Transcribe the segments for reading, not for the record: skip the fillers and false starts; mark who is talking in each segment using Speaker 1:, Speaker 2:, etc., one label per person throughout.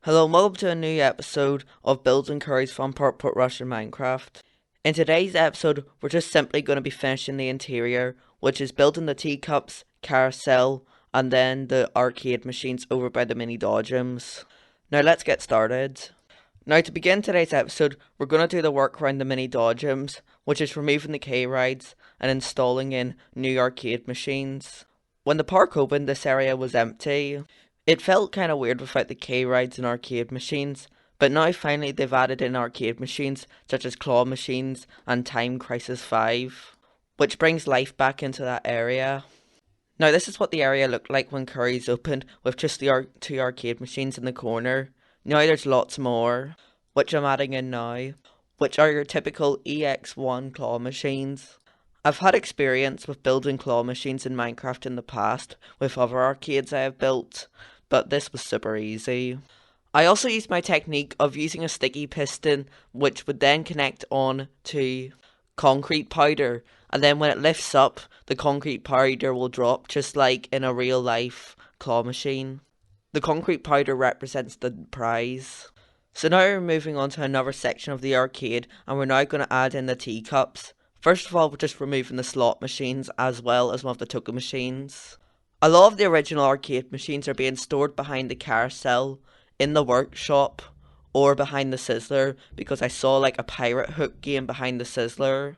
Speaker 1: Hello and welcome to a new episode of Building Curry's from Portrush in Minecraft. In today's episode, we're just simply going to be finishing the interior, which is building the teacups, carousel, and then the arcade machines over by the mini dodgems. Now let's get started. Now to begin today's episode, we're going to do the work around the mini dodgems, which is removing the K-rides and installing in new arcade machines. When the park opened, this area was empty. It felt kind of weird without the K-rides and arcade machines, but now finally they've added in arcade machines such as claw machines and Time Crisis 5, which brings life back into that area. Now this is what the area looked like when Curry's opened, with just the two arcade machines in the corner. Now there's lots more, which I'm adding in now, which are your typical EX1 claw machines. I've had experience with building claw machines in Minecraft in the past, with other arcades I have built, but this was super easy. I also used my technique of using a sticky piston, which would then connect on to concrete powder, and then when it lifts up, the concrete powder will drop, just like in a real life claw machine. The concrete powder represents the prize. So now we're moving on to another section of the arcade, and we're now going to add in the teacups. First of all, we're just removing the slot machines as well as one of the token machines. A lot of the original arcade machines are being stored behind the carousel, in the workshop, or behind the Sizzler, because I saw like a pirate hook game behind the Sizzler.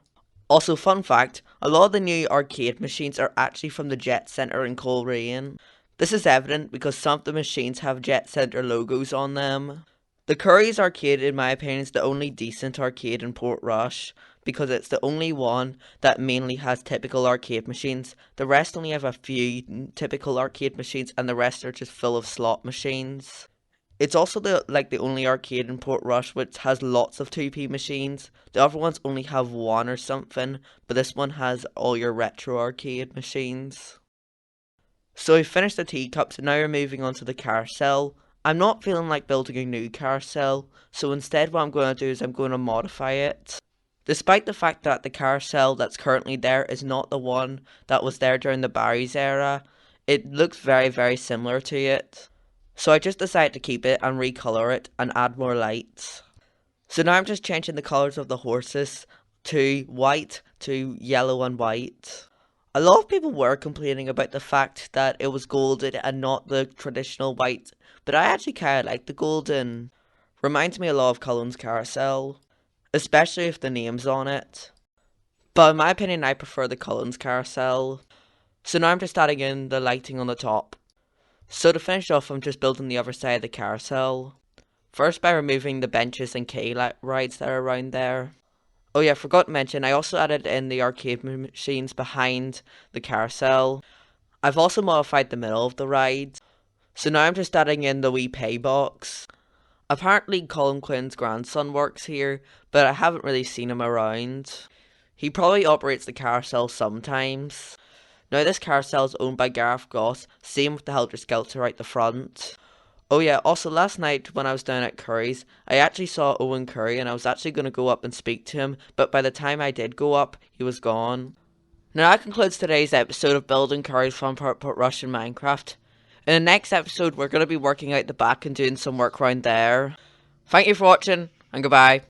Speaker 1: Also, fun fact, a lot of the new arcade machines are actually from the Jet Center in Coleraine. This is evident because some of the machines have Jet Center logos on them. The Curry's arcade, in my opinion, is the only decent arcade in Portrush, because it's the only one that mainly has typical arcade machines. The rest only have a few typical arcade machines, and the rest are just full of slot machines. It's also the only arcade in Portrush which has lots of 2p machines. The other ones only have one or something, but this one has all your retro arcade machines. So we finished the teacups, and now we're moving on to the carousel. I'm not feeling like building a new carousel, so instead what I'm going to do is I'm going to modify it. Despite the fact that the carousel that's currently there is not the one that was there during the Barry's era, it looks very similar to it. So I just decided to keep it and recolor it and add more lights. So now I'm just changing the colours of the horses to white to yellow and white. A lot of people were complaining about the fact that it was golden and not the traditional white, but I actually kind of like the golden. Reminds me a lot of Cullen's Carousel, especially if the name's on it. But in my opinion, I prefer the Cullen's Carousel. So now I'm just adding in the lighting on the top. So to finish off, I'm just building the other side of the carousel. First by removing the benches and K-rides that are around there. Oh yeah, forgot to mention, I also added in the arcade machines behind the carousel. I've also modified the middle of the ride. So now I'm just adding in the wee pay box. Apparently Colin Quinn's grandson works here, but I haven't really seen him around. He probably operates the carousel sometimes. Now this carousel is owned by Gareth Goss, same with the Helter Skelter out the front. Oh yeah, also last night when I was down at Curry's, I actually saw Owen Curry and I was actually going to go up and speak to him, but by the time I did go up, he was gone. Now that concludes today's episode of Building Curry's from Portrush in Minecraft. In the next episode, we're going to be working out the back and doing some work around there. Thank you for watching, and goodbye.